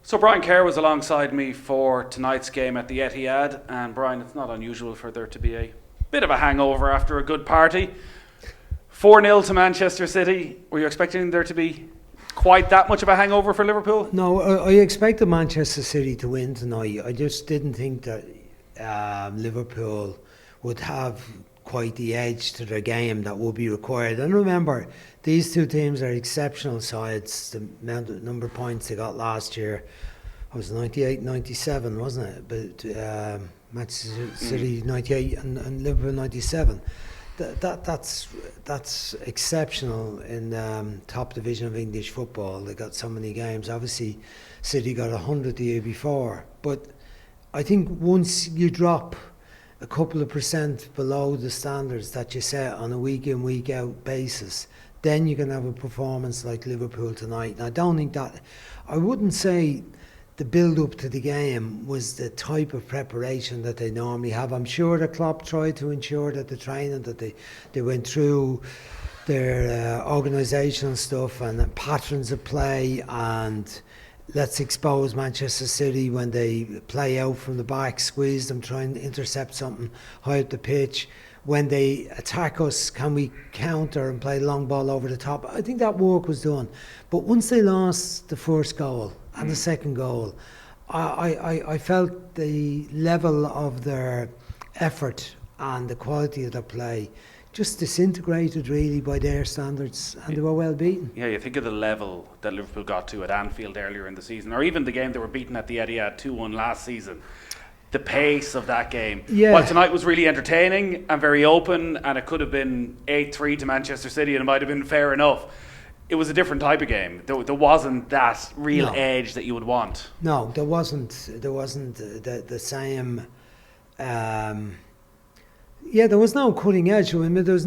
So Brian Kerr was alongside me for tonight's game at the Etihad, and Brian, it's not unusual for there to be a bit of a hangover after a good party. 4-0 to Manchester City. Were you expecting there to be quite that much of a hangover for Liverpool? No, I expected Manchester City to win tonight. I just didn't think that Liverpool would have quite the edge to their game that would be required. And remember, these two teams are exceptional sides. The number of points they got last year was 98, 97, wasn't it? But Manchester City 98 and Liverpool 97. That's exceptional in top division of English football. They got so many games. Obviously, City got 100 the year before. But I think once you drop a couple of percent below the standards that you set on a week in, week out basis, then you can have a performance like Liverpool tonight. And I don't think that, I wouldn't say the build up to the game was the type of preparation that they normally have. I'm sure the Klopp tried to ensure that the training that they went through their organisational stuff and patterns of play, and let's expose Manchester City when they play out from the back, squeeze them, try and intercept something high up the pitch. When they attack us, can we counter and play long ball over the top? I think that work was done. But once they lost the first goal and the second goal, I felt the level of their effort and the quality of their play just disintegrated really by their standards, and they were well beaten. Yeah, you think of the level that Liverpool got to at Anfield earlier in the season, or even the game they were beaten at the Etihad 2-1 last season. The pace of that game. Yeah. Well, tonight was really entertaining and very open, and it could have been 8-3 to Manchester City, and it might have been fair enough. It was a different type of game. There wasn't that real edge that you would want. No, there wasn't the same. There was no cutting edge. I mean, there's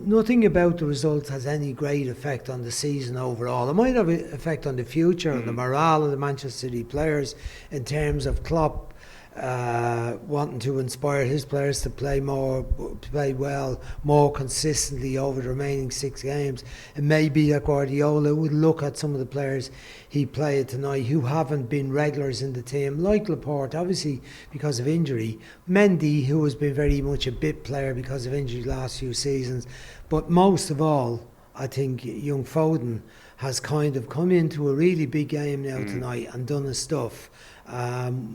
nothing about the results has any great effect on the season overall. It might have an effect on the future and the morale of the Manchester City players in terms of Klopp wanting to inspire his players to play well, more consistently over the remaining 6 games. It may be that Guardiola would look at some of the players he played tonight who haven't been regulars in the team, like Laporte, obviously because of injury, Mendy, who has been very much a bit player because of injury last few seasons, but most of all, I think young Foden has kind of come into a really big game now tonight and done his stuff.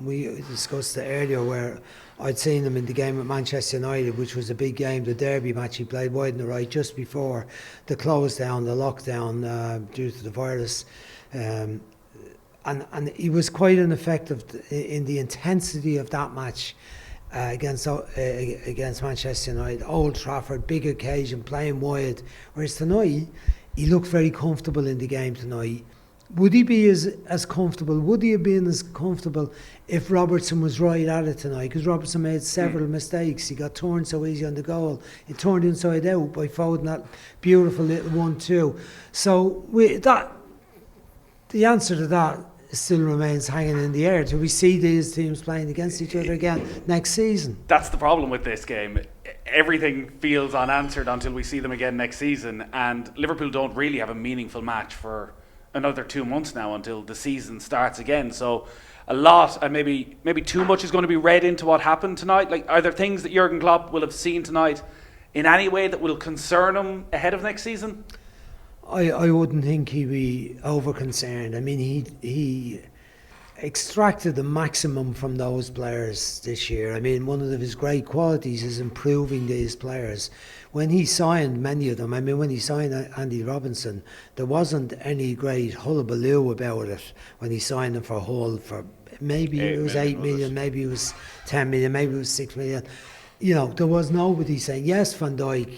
We discussed it earlier where I'd seen him in the game at Manchester United, which was a big game, the derby match. He played wide on the right just before the lockdown due to the virus. And he was quite ineffective in the intensity of that match against Manchester United. Old Trafford, big occasion, playing wide. Whereas tonight, he looked very comfortable in the game tonight. Would he be as comfortable? Would he have been as comfortable if Robertson was right at it tonight? Because Robertson made several mistakes. He got turned so easy on the goal. He turned inside out by Foden, that beautiful little 1-2. So the answer to that still remains hanging in the air till we see these teams playing against each other again next season. That's the problem with this game. Everything feels unanswered until we see them again next season, and Liverpool don't really have a meaningful match for another 2 months now until the season starts again. So a lot, and maybe too much, is going to be read into what happened tonight. Like, are there things that Jurgen Klopp will have seen tonight in any way that will concern him ahead of next season? I wouldn't think he'd be over concerned. I mean, he extracted the maximum from those players this year. I mean, one of his great qualities is improving these players. When he signed many of them, I mean, when he signed Andy Robinson, there wasn't any great hullabaloo about it when he signed him for Hull for maybe it was 8 million, maybe it was 10 million, maybe it was 6 million. You know, there was nobody saying, yes, Van Dijk,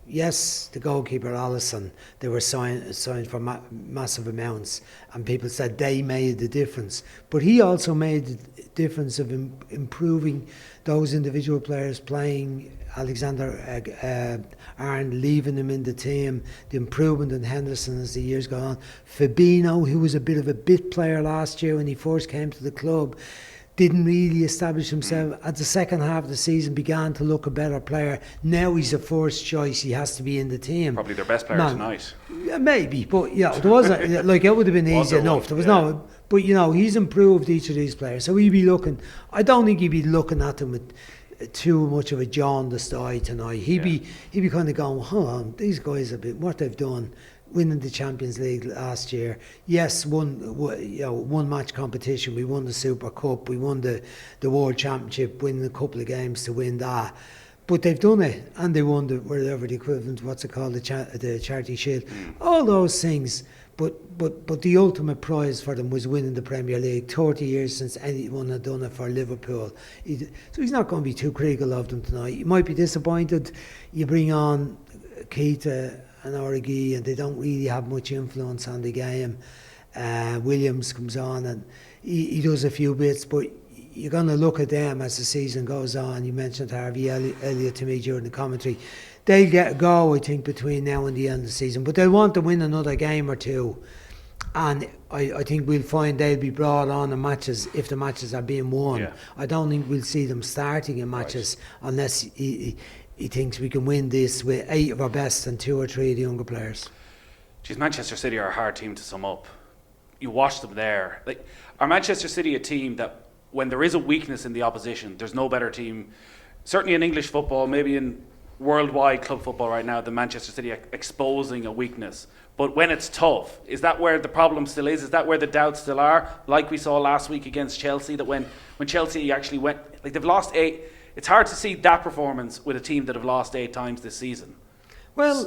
yes, the goalkeeper Alisson, they were signed for massive amounts, and people said they made the difference. But he also made the difference of improving those individual players, playing Alexander Arnold, leaving him in the team, the improvement in Henderson as the years go on. Fabinho, who was a bit of a bit player last year when he first came to the club, didn't really establish himself. At the second half of the season, began to look a better player. Now he's a first choice. He has to be in the team. Probably their best player tonight. Yeah, maybe, but there wasn't like it would have been easy enough. There was no, but he's improved each of these players. So he'd be looking. I don't think he'd be looking at them with too much of a jaundiced eye tonight. He'd be kind of going, hold on, these guys a bit what they've done. Winning the Champions League last year, yes, one match competition. We won the Super Cup, we won the World Championship, winning a couple of games to win that. But they've done it, and they won whatever the equivalent, what's it called, the Charity Shield. All those things. But the ultimate prize for them was winning the Premier League. 30 years since anyone had done it for Liverpool. So he's not going to be too critical of them tonight. You might be disappointed. You bring on Keita and Origi, and they don't really have much influence on the game. Williams comes on and he does a few bits, but you're going to look at them as the season goes on. You mentioned Harvey Elliott to me during the commentary. They'll get a go, I think, between now and the end of the season, but they'll want to win another game or two. And I think we'll find they'll be brought on in matches if the matches are being won. Yeah. I don't think we'll see them starting in matches unless he thinks we can win this with 8 of our best and 2 or 3 of the younger players. Geez, Manchester City are a hard team to sum up. You watch them there. Are Manchester City a team that when there is a weakness in the opposition, there's no better team, certainly in English football, maybe in worldwide club football right now, than Manchester City exposing a weakness? But when it's tough, is that where the problem still is? Is that where the doubts still are? Like we saw last week against Chelsea, that when Chelsea actually went, they've lost 8. It's hard to see that performance with a team that have lost 8 times this season. Well,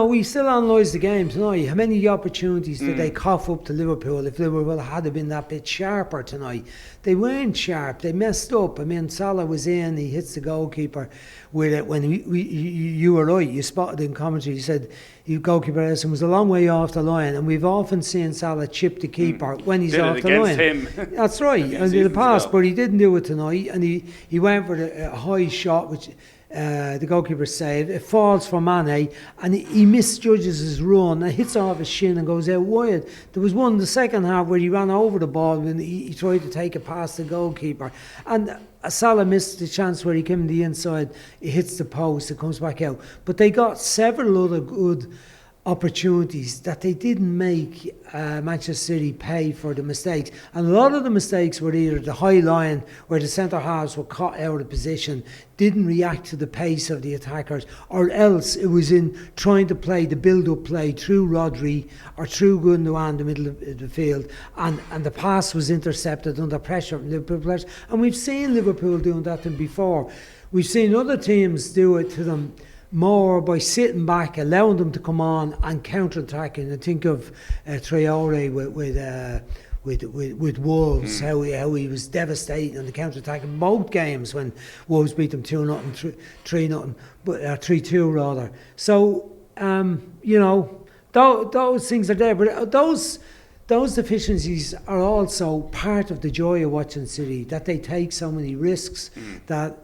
we still analyse the game tonight. How many opportunities did they cough up to Liverpool if Liverpool had been that bit sharper tonight? They weren't sharp. They messed up. I mean, Salah was in. He hits the goalkeeper with it. When you were right, you spotted in commentary. You said the goalkeeper was a long way off the line, and we've often seen Salah chip the keeper when he's off the line. Him. That's right. And in the past, but he didn't do it tonight, and he went for a high shot, which the goalkeeper saved. It falls for Mane, and he misjudges his run and hits off his shin and goes out wide. There was one in the second half where he ran over the ball when he tried to take it past the goalkeeper, and Salah missed the chance where he came in the inside. He hits the post, it comes back out. But they got several other good opportunities that they didn't make Manchester City pay for the mistakes, and a lot of the mistakes were either the high line where the centre halves were caught out of position, didn't react to the pace of the attackers, or else it was in trying to play the build-up play through Rodri or through Gundogan in the middle of the field, and the pass was intercepted under pressure from Liverpool players. And we've seen Liverpool doing that to them before. We've seen other teams do it to them more by sitting back, allowing them to come on and counter-attacking. I think of Traore with Wolves, how he was devastating on the counter-attack in both games when Wolves beat them 2-0, 3-0, but 3-2 rather. So those things are there, but those deficiencies are also part of the joy of watching City, that they take so many risks, that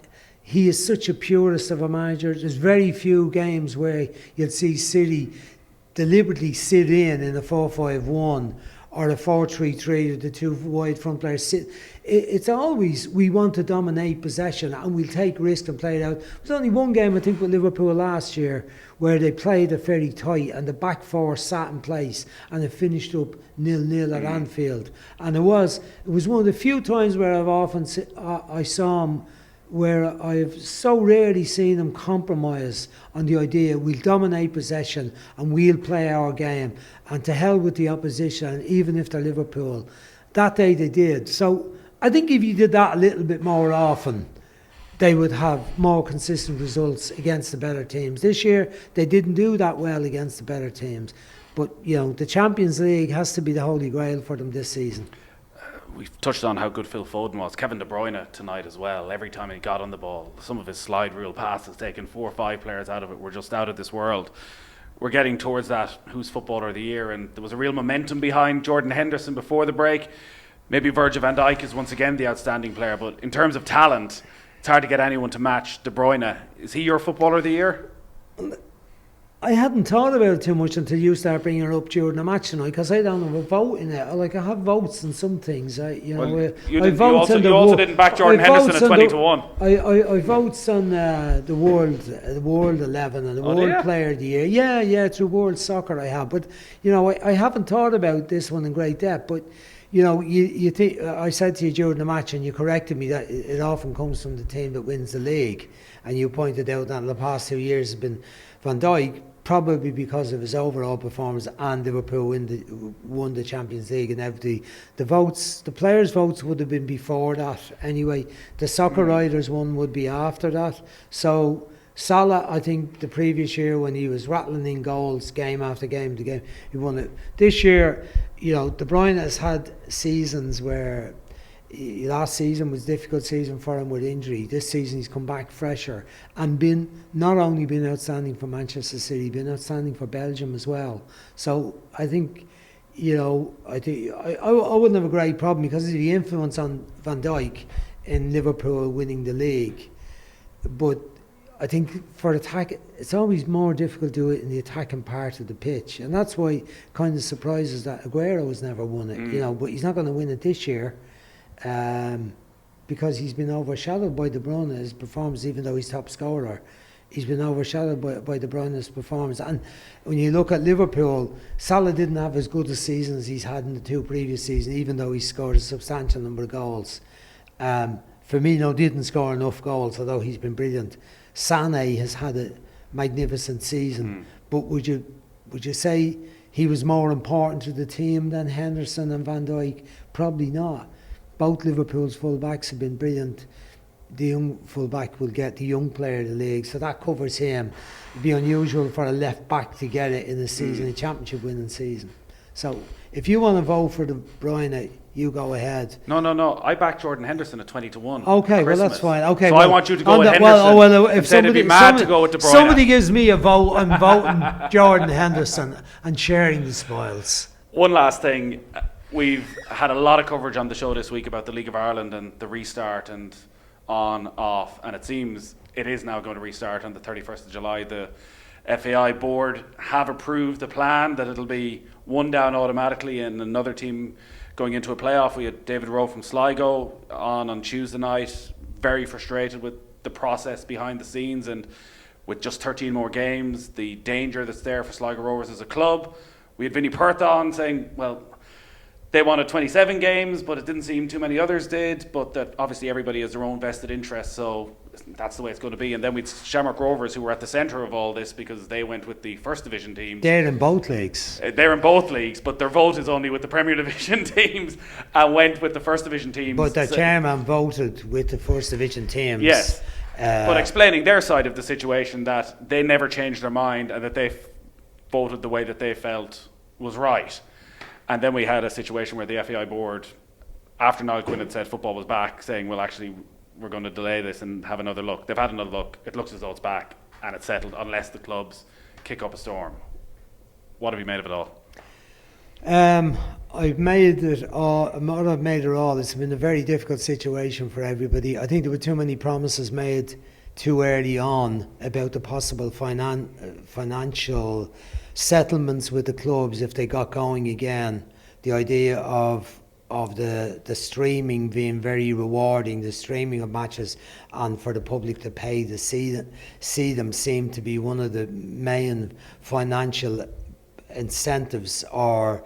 he is such a purist of a manager. There's very few games where you'll see City deliberately sit in a 4-5-1 or a 4-3-3 with the 2 wide front players sit. It's always, we want to dominate possession and we'll take risks and play it out. There's only one game, I think, with Liverpool last year where they played it very tight and the back 4 sat in place and it finished up 0-0 at Anfield. And it was one of the few times where I saw him, where I've so rarely seen them compromise on the idea we'll dominate possession and we'll play our game, and to hell with the opposition, even if they're Liverpool. That day they did. So I think if you did that a little bit more often, they would have more consistent results against the better teams. This year they didn't do that well against the better teams, but the Champions League has to be the holy grail for them this season. We've touched on how good Phil Foden was. Kevin De Bruyne tonight as well. Every time he got on the ball, some of his slide rule passes, taking 4 or 5 players out of it, were just out of this world. We're getting towards that who's Footballer of the Year, and there was a real momentum behind Jordan Henderson before the break. Maybe Virgil van Dijk is once again the outstanding player, but in terms of talent, it's hard to get anyone to match De Bruyne. Is he your Footballer of the Year? I hadn't thought about it too much until you start bringing it up during the match tonight, because I don't have a vote in it. Like, I have votes in some things. You also didn't back Jordan Henderson at 20-1. I votes on the World 11 and the World Player of the Year. Yeah, through World Soccer I have. But I haven't thought about this one in great depth. But you think, I said to you during the match, and you corrected me, that it often comes from the team that wins the league. And you pointed out that in the past 2 years has been Van Dijk, probably because of his overall performance, and Liverpool won the Champions League. And the players' votes would have been before that anyway. The soccer writers' one would be after that. So Salah, I think the previous year when he was rattling in goals game after game to game, he won it. This year, De Bruyne has had seasons where last season was a difficult season for him with injury. This season he's come back fresher and not only been outstanding for Manchester City, been outstanding for Belgium as well. So I think I wouldn't have a great problem because of the influence on Van Dijk in Liverpool winning the league. But I think for attack, it's always more difficult to do it in the attacking part of the pitch, and that's why it kind of surprises that Aguero has never won it. But he's not going to win it this year. Because he's been overshadowed by De Bruyne's performance, even though he's top scorer. He's been overshadowed by De Bruyne's performance. And when you look at Liverpool, Salah didn't have as good a season as he's had in the 2 previous seasons, even though he scored a substantial number of goals. Firmino didn't score enough goals, although he's been brilliant. Sané has had a magnificent season. But would you say he was more important to the team than Henderson and Van Dijk? Probably not. Both Liverpool's full-backs have been brilliant. The young full-back will get the young player of the league, so that covers him. It'd be unusual for a left-back to get it in a season, a championship-winning season. So if you want to vote for De Bruyne, you go ahead. No. I backed Jordan Henderson at 20-1. Okay, well that's fine. Okay, so I want you to go with Henderson. If somebody, be mad to go with De Bruyne. Somebody gives me a vote, I'm voting Jordan Henderson and sharing the spoils. One last thing. We've had a lot of coverage on the show this week about the League of Ireland and the restart and on, off, and it seems it is now going to restart on the 31st of July. The FAI board have approved the plan that it'll be one down automatically and another team going into a playoff. We had David Rowe from Sligo on Tuesday night, very frustrated with the process behind the scenes and with just 13 more games, the danger that's there for Sligo Rovers as a club. We had Vinnie Perth on saying, well, they wanted 27 games, but it didn't seem too many others did, but that obviously everybody has their own vested interest, so that's the way it's going to be. And then we'd Shamrock Rovers, who were at the centre of all this because they went with the First Division teams. They're in both leagues. They're in both leagues, but their vote is only with the Premier Division teams and went with the First Division teams. But the chairman voted with the First Division teams. Yes, but explaining their side of the situation, that they never changed their mind and that they voted the way that they felt was right. And then we had a situation where the FAI board, after Niall Quinn had said football was back, saying, well, actually, we're going to delay this and have another look. They've had another look. It looks as though it's back and it's settled unless the clubs kick up a storm. What have you made of it all? I've made it all. It's been a very difficult situation for everybody. I think there were too many promises made too early on about the possible financial settlements with the clubs if they got going again. The idea of the streaming being very rewarding, the streaming of matches, and for the public to pay to see them seemed to be one of the main financial incentives or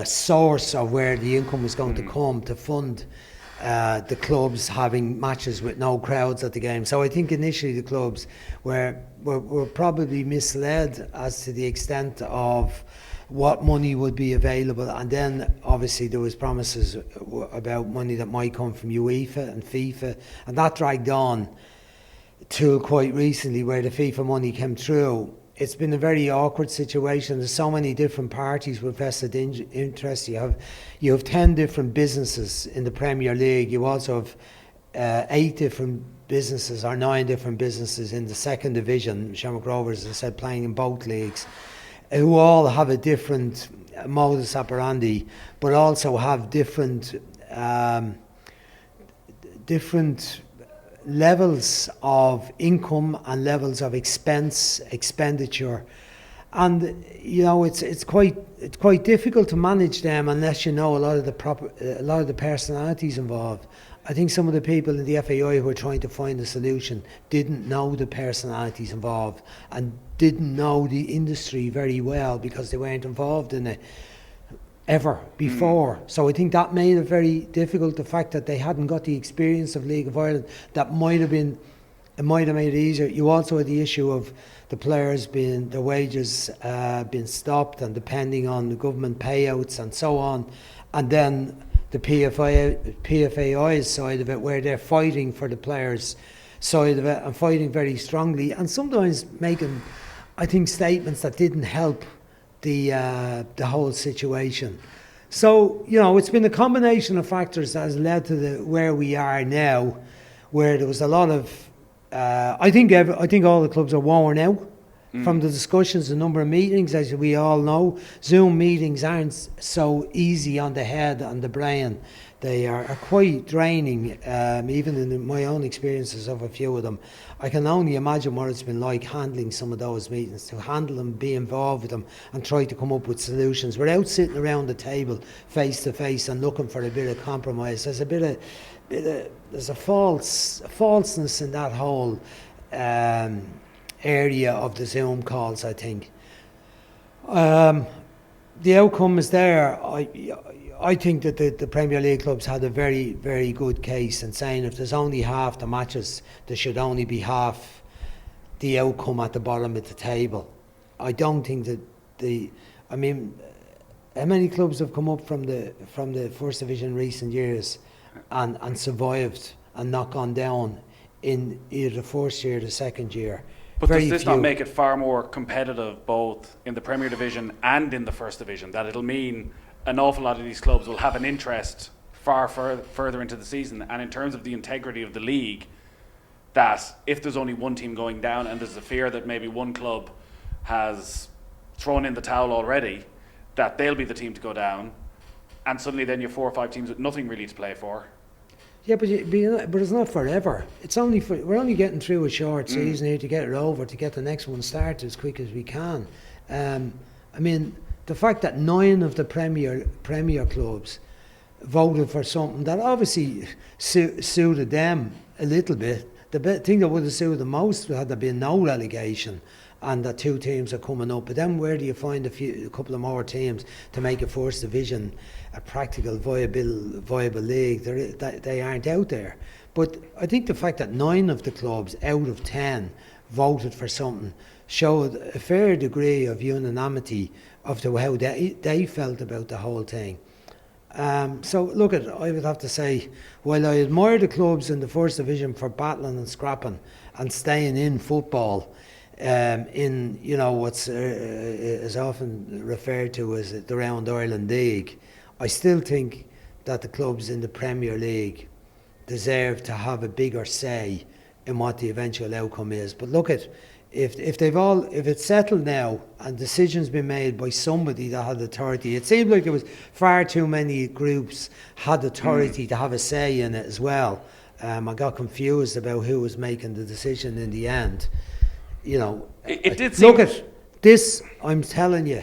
source of where the income was going to come to fund the clubs having matches with no crowds at the game. So I think initially the clubs were probably misled as to the extent of what money would be available, and then obviously there was promises about money that might come from UEFA and FIFA, and that dragged on till quite recently where the FIFA money came through. It's been a very awkward situation. There's so many different parties with vested interest. You have 10 different businesses in the Premier League. You also have 8 different businesses or 9 different businesses in the second division. Shamrock Rovers, as I said, playing in both leagues, who all have a different modus operandi, but also have different levels of income and levels of expenditure, and it's quite difficult to manage them unless you know a lot of the personalities involved. I think some of the people in the FAI who were trying to find a solution didn't know the personalities involved and didn't know the industry very well because they weren't involved in it ever before. So I think that made it very difficult. The fact that they hadn't got the experience of League of Ireland, it might have made it easier. You also had the issue of the players their wages being stopped and depending on the government payouts and so on, and then the PFAI's side of it, where they're fighting for the players' side of it and fighting very strongly, and sometimes making, I think, statements that didn't help the whole situation. So it's been a combination of factors that has led to where we are now, where there was a lot of I think all the clubs are worn out from the discussions, the number of meetings. As we all know, Zoom meetings aren't so easy on the head and the brain. They are quite draining, even in my own experiences of a few of them. I can only imagine what it's been like handling some of those meetings, to handle them, be involved with them and try to come up with solutions without sitting around the table face to face and looking for a bit of compromise. There's there's a falseness in that whole area of the Zoom calls, I think. The outcome is there. I think that the Premier League clubs had a very, very good case in saying if there's only half the matches, there should only be half the outcome at the bottom of the table. I don't think that how many clubs have come up from the First Division in recent years and survived and not gone down in either the first year or the second year? But does this not make it far more competitive both in the Premier Division and in the First Division, that it'll mean an awful lot of these clubs will have an interest far further into the season, and in terms of the integrity of the league, that if there's only one team going down and there's a fear that maybe one club has thrown in the towel already, that they'll be the team to go down, and suddenly then you're 4 or 5 teams with nothing really to play for. Yeah, but it's not forever. We're only getting through a short season here to get it over, to get the next one started as quick as we can. The fact that 9 of the Premier clubs voted for something that obviously suited them a little bit. The thing that would have suited them most had there been no relegation and that 2 teams are coming up. But then where do you find a couple of more teams to make a First Division a practical viable league? They aren't out there. But I think the fact that 9 of the clubs out of 10 voted for something showed a fair degree of unanimity of how they felt about the whole thing. So look, I would have to say, while I admire the clubs in the First Division for battling and scrapping and staying in football, in what's is often referred to as the Round Ireland League, I still think that the clubs in the Premier League deserve to have a bigger say in what the eventual outcome is. But look at if it's settled now and decisions been made by somebody that had authority. It seemed like there was far too many groups had authority to have a say in it as well. I got confused about who was making the decision in the end. It did look at this. I'm telling you,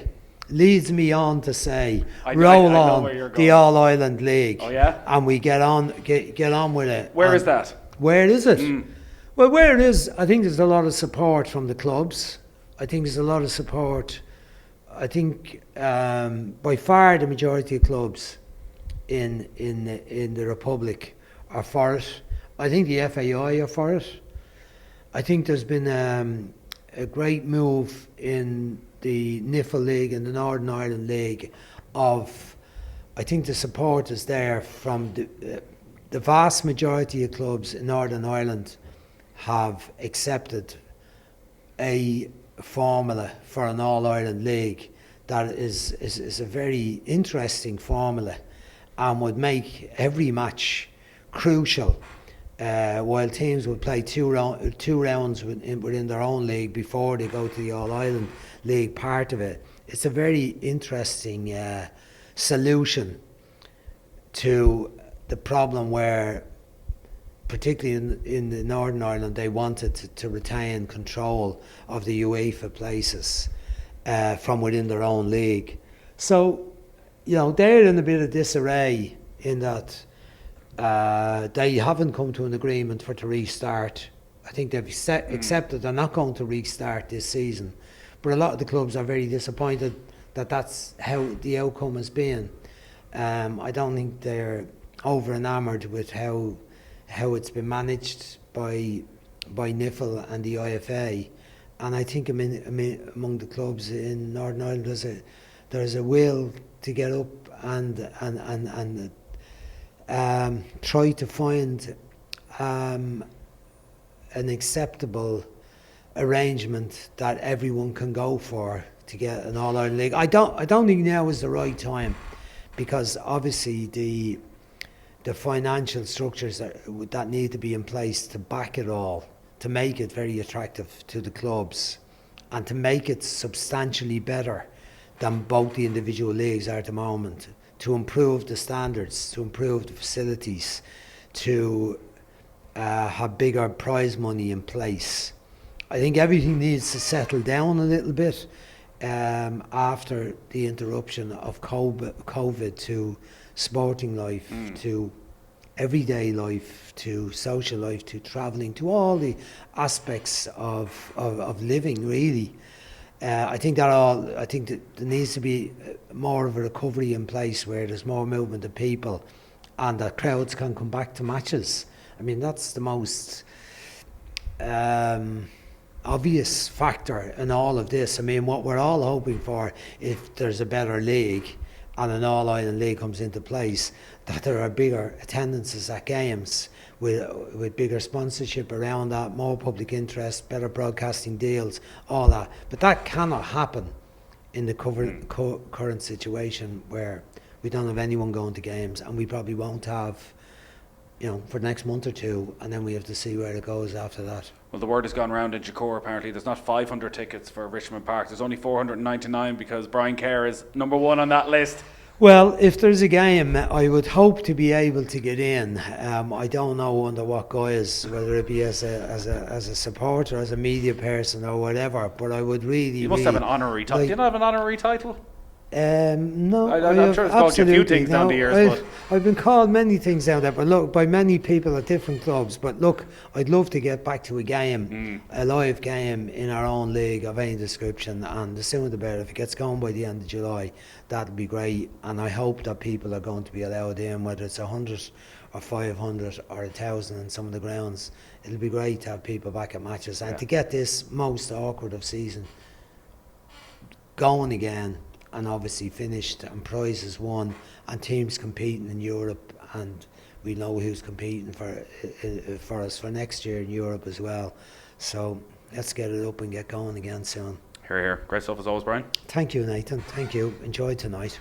leads me on to say, roll on the All Ireland League. Oh yeah, and we get on with it. Where is that? Where is it? Well, where it is, I think there's a lot of support from the clubs. I think there's a lot of support. I think by far the majority of clubs in the Republic are for it. I think the FAI are for it. I think there's been a great move in the NIFL League and the Northern Ireland League I think the support is there from the vast majority of clubs in Northern Ireland have accepted a formula for an All-Ireland League that is a very interesting formula and would make every match crucial, while teams would play two rounds within their own league before they go to the All-Ireland League part of it. It's a very interesting solution to the problem where particularly in the Northern Ireland, they wanted to retain control of the UEFA places from within their own league. So, they're in a bit of disarray in that they haven't come to an agreement to restart. I think they've accepted they're not going to restart this season. But a lot of the clubs are very disappointed that that's how the outcome has been. I don't think they're over enamoured with how it's been managed by NIFL and the IFA, and I think among the clubs in Northern Ireland there's a will to get up and try to find an acceptable arrangement that everyone can go for to get an All-Ireland League. I don't think now is the right time, because obviously the financial structures that need to be in place to back it all, to make it very attractive to the clubs, and to make it substantially better than both the individual leagues are at the moment, to improve the standards, to improve the facilities, to have bigger prize money in place. I think everything needs to settle down a little bit after the interruption of COVID to sporting life, to everyday life, to social life, to travelling, to all the aspects of living, really. I think that there needs to be more of a recovery in place where there's more movement of people and that crowds can come back to matches. I mean, that's the most obvious factor in all of this. I mean, what we're all hoping for, if there's a better league and an All-Ireland League comes into place, that there are bigger attendances at games with bigger sponsorship around that, more public interest, better broadcasting deals, all that. But that cannot happen in the current situation where we don't have anyone going to games, and we probably won't have, for the next month or two, and then we have to see where it goes after that. Well, the word has gone round in Jacor, apparently there's not 500 tickets for Richmond Park. There's only 499 because Brian Kerr is number one on that list. Well, if there's a game, I would hope to be able to get in. I don't know under what guise, whether it be as a supporter, as a media person, or whatever. But I would really. You must have an honorary title. Do you not have an honorary title? No, I'm sure it's called you a few things down the years. I've been called many things down there, but look, by many people at different clubs. But look, I'd love to get back to a game, a live game in our own league of any description, and the sooner the better. If it gets going by the end of July, that'd be great. And I hope that people are going to be allowed in, whether it's 100 or 500 or 1,000 in some of the grounds. It'll be great to have people back at matches and to get this most awkward of season going again, and obviously finished and prizes won and teams competing in Europe, and we know who's competing for us for next year in Europe as well. So let's get it up and get going again soon. Here. Great stuff as always, Brian. Thank you, Nathan. Thank you. Enjoyed tonight.